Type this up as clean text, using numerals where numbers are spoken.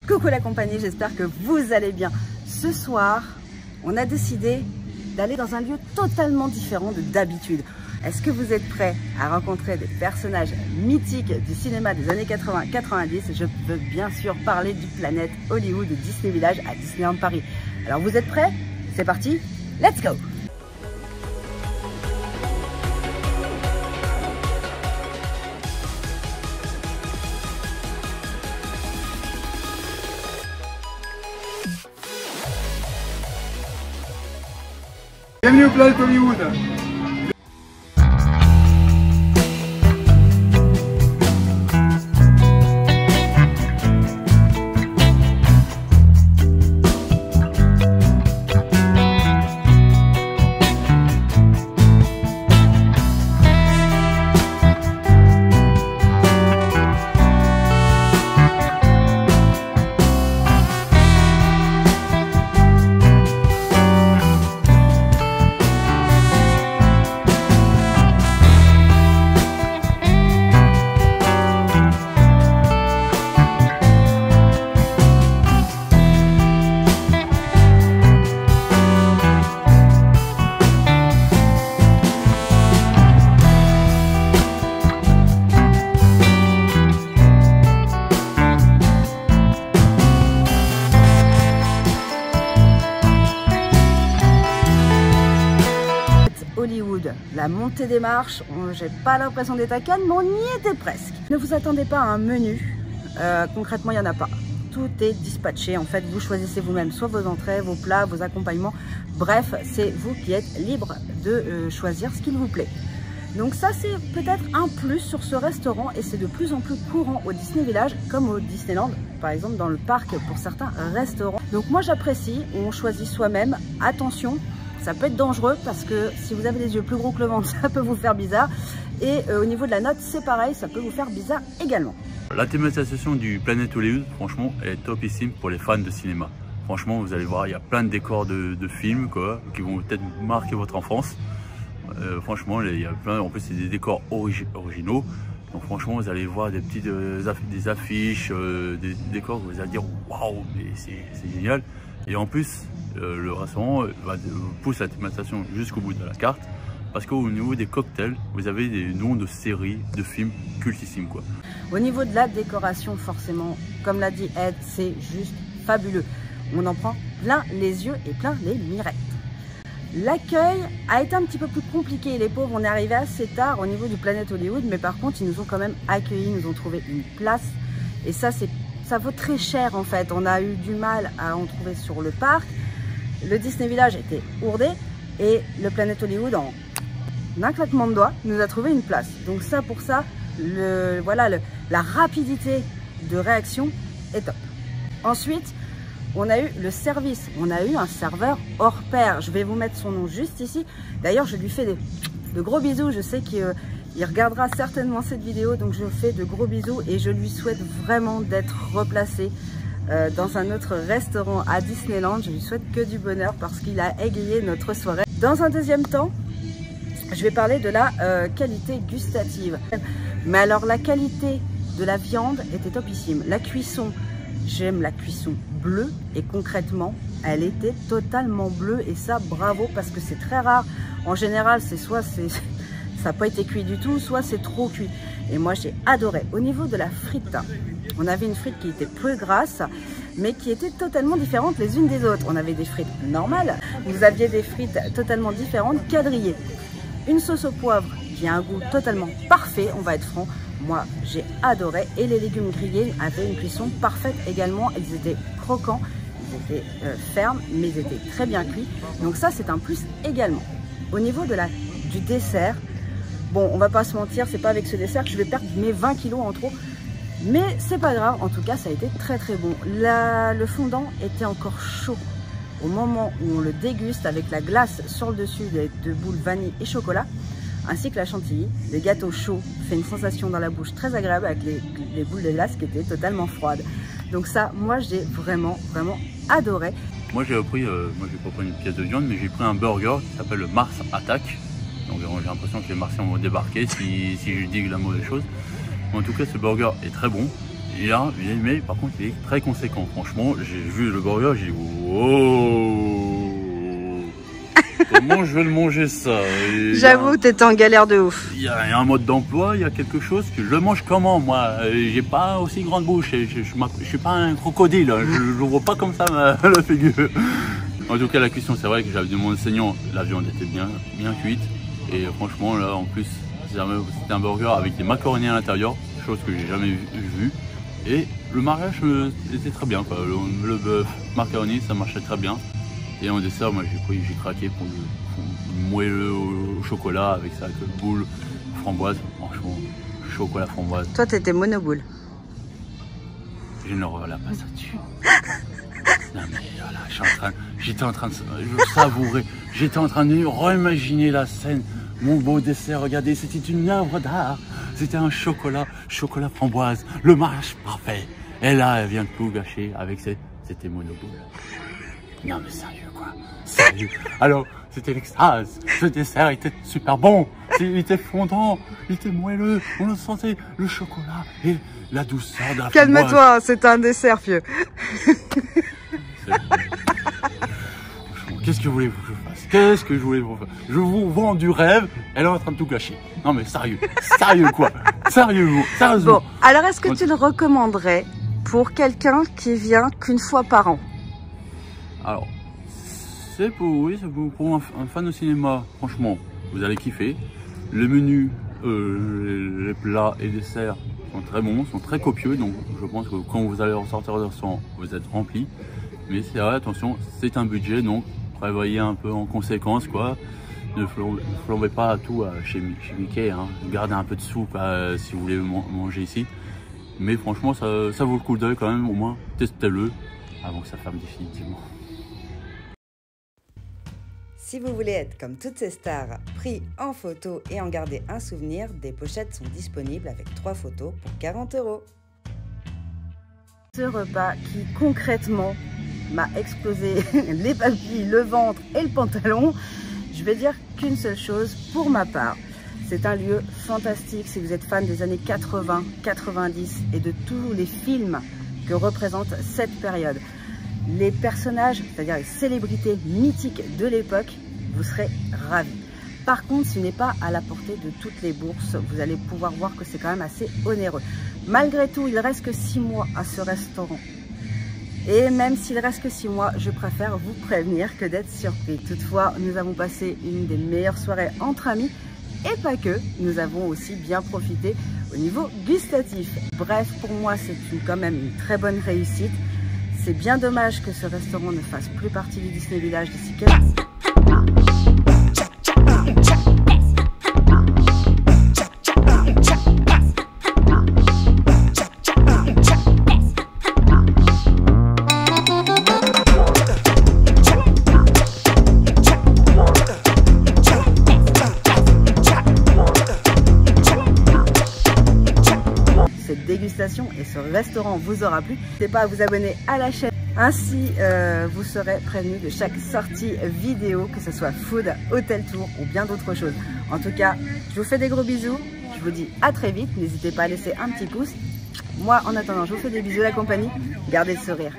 Coucou la compagnie, j'espère que vous allez bien. Ce soir, on a décidé d'aller dans un lieu totalement différent de d'habitude. Est-ce que vous êtes prêts à rencontrer des personnages mythiques du cinéma des années 80-90? Je veux bien sûr parler du Planet Hollywood de Disney Village à Disneyland Paris. Alors vous êtes prêts? C'est parti, let's go! Bienvenue au Planet Hollywood. Hollywood, la montée des marches, j'ai pas l'impression d'être à Cannes, mais on y était presque. Ne vous attendez pas à un menu, concrètement il n'y en a pas. Tout est dispatché, en fait vous choisissez vous-même soit vos entrées, vos plats, vos accompagnements, bref c'est vous qui êtes libre de choisir ce qu'il vous plaît. Donc ça c'est peut-être un plus sur ce restaurant et c'est de plus en plus courant au Disney Village comme au Disneyland, par exemple dans le parc pour certains restaurants. Donc moi j'apprécie, on choisit soi-même, attention, ça peut être dangereux parce que si vous avez les yeux plus gros que le ventre, ça peut vous faire bizarre. Et au niveau de la note, c'est pareil, ça peut vous faire bizarre également. La thématisation du Planet Hollywood, franchement, est topissime pour les fans de cinéma. Franchement, vous allez voir, il y a plein de décors de films quoi, qui vont peut-être marquer votre enfance. Franchement, il y a plein, en plus, c'est des décors originaux. Donc franchement, vous allez voir des petites des affiches, des décors que vous allez dire waouh, mais c'est génial. Et en plus, le restaurant pousse la thématisation jusqu'au bout de la carte parce qu'au niveau des cocktails, vous avez des noms de séries, de films cultissimes quoi. Au niveau de la décoration, forcément, comme l'a dit Ed, c'est juste fabuleux. On en prend plein les yeux et plein les mirettes. L'accueil a été un petit peu plus compliqué, les pauvres, on est arrivé assez tard au niveau du Planet Hollywood, mais par contre, ils nous ont quand même accueillis, ils nous ont trouvé une place et ça vaut très cher en fait. On a eu du mal à en trouver sur le parc. Le Disney Village était ourdé et le Planet Hollywood, en un claquement de doigts, nous a trouvé une place. Donc ça, pour ça, la rapidité de réaction est top. Ensuite, on a eu le service. On a eu un serveur hors pair. Je vais vous mettre son nom juste ici. D'ailleurs, je lui fais de gros bisous. Je sais qu'il regardera certainement cette vidéo, donc je fais de gros bisous et je lui souhaite vraiment d'être replacé dans un autre restaurant à Disneyland. Je lui souhaite que du bonheur parce qu'il a égayé notre soirée. Dans un deuxième temps, je vais parler de la qualité gustative. Mais alors la qualité de la viande était topissime. La cuisson, j'aime la cuisson bleue et concrètement, elle était totalement bleue et ça, bravo parce que c'est très rare. En général, ça n'a pas été cuit du tout, soit c'est trop cuit. Et moi, j'ai adoré. Au niveau de la frite, on avait une frite qui était peu grasse, mais qui était totalement différente les unes des autres. On avait des frites normales, vous aviez des frites totalement différentes, quadrillées. Une sauce au poivre qui a un goût totalement parfait, on va être franc. Moi, j'ai adoré. Et les légumes grillés avaient une cuisson parfaite également. Ils étaient croquants, ils étaient fermes, mais ils étaient très bien cuits. Donc ça, c'est un plus également. Au niveau du dessert, bon, on va pas se mentir, c'est pas avec ce dessert que je vais perdre mes 20 kilos en trop. Mais c'est pas grave, en tout cas, ça a été très très bon. Le fondant était encore chaud au moment où on le déguste avec la glace sur le dessus de boules vanille et chocolat, ainsi que la chantilly. Le gâteau chaud fait une sensation dans la bouche très agréable avec les boules de glace qui étaient totalement froides. Donc ça, moi, j'ai vraiment adoré. Moi, j'ai pris, pas pris une pièce de viande, mais j'ai pris un burger qui s'appelle le Mars Attack. Donc j'ai l'impression que les Martiens vont débarquer si je dis la mauvaise chose. En tout cas, ce burger est très bon. mais par contre il est très conséquent. Franchement, j'ai vu le burger, j'ai dit wow, comment je vais le manger ça? J'avoue, t'étais en galère de ouf. Il y a un mode d'emploi, il y a quelque chose que je le mange comment moi? J'ai pas aussi grande bouche, je suis pas un crocodile, hein. Je vois pas comme ça la figure. En tout cas, la cuisson, c'est vrai que j'avais demandé au enseignant, la viande était bien cuite. Et franchement, là, en plus, c'était un burger avec des macaronis à l'intérieur, chose que j'ai jamais vu. Et le mariage était très bien, quoi. Le bœuf, macaroni, ça marchait très bien. Et en dessert, moi, j'ai craqué pour le moelleux au chocolat avec ça, avec le boule framboise. Franchement, chocolat framboise. Toi, t'étais monoboule. Je ne reviens pas ça dessus. Non mais voilà, j'étais en train de savourer, j'étais en train de réimaginer la scène, mon beau dessert, regardez, c'était une œuvre d'art, c'était un chocolat framboise, le mariage parfait. Et là, elle vient de tout gâcher avec c'était monoboule. Non mais sérieux quoi, sérieux. Alors, c'était l'extase, ce dessert était super bon, il était fondant, il était moelleux, on le sentait, le chocolat et la douceur de la framboise. Calme-toi, c'est un dessert, vieux. Qu'est-ce que voulez-vous que je fasse? Qu'est-ce que je voulais vous faire? Je vous vends du rêve, elle est en train de tout gâcher. Non mais sérieux, sérieux quoi? Sérieusement. Bon, alors est-ce que tu le recommanderais pour quelqu'un qui vient qu'une fois par an? Alors, c'est pour un fan de cinéma, franchement, vous allez kiffer. Le menu, les plats et desserts sont très bons, sont très copieux, donc je pense que quand vous allez ressortir de restaurant, vous êtes rempli. Mais c'est vrai, attention, c'est un budget, donc prévoyez un peu en conséquence, quoi. Ne flambez pas tout chez Mickey, hein. Gardez un peu de sous si vous voulez manger ici. Mais franchement, ça vaut le coup d'œil quand même, au moins, testez-le avant que ça ferme définitivement. Si vous voulez être comme toutes ces stars, pris en photo et en garder un souvenir, des pochettes sont disponibles avec 3 photos pour 40 €. Ce repas qui concrètement m'a explosé les papilles, le ventre et le pantalon, je vais dire qu'une seule chose pour ma part. C'est un lieu fantastique si vous êtes fan des années 80, 90 et de tous les films que représente cette période. Les personnages, c'est-à-dire les célébrités mythiques de l'époque, vous serez ravis. Par contre, ce n'est pas à la portée de toutes les bourses. Vous allez pouvoir voir que c'est quand même assez onéreux. Malgré tout, il reste que 6 mois à ce restaurant. Et même s'il reste que 6 mois, je préfère vous prévenir que d'être surpris. Toutefois, nous avons passé une des meilleures soirées entre amis. Et pas que, nous avons aussi bien profité au niveau gustatif. Bref, pour moi, c'est quand même une très bonne réussite. C'est bien dommage que ce restaurant ne fasse plus partie du Disney Village d'ici quelques... dégustation et ce restaurant vous aura plu. N'hésitez pas à vous abonner à la chaîne, ainsi vous serez prévenu de chaque sortie vidéo, que ce soit food, hôtel tour ou bien d'autres choses. En tout cas, je vous fais des gros bisous, je vous dis à très vite, n'hésitez pas à laisser un petit pouce. Moi en attendant, je vous fais des bisous la compagnie, gardez le sourire.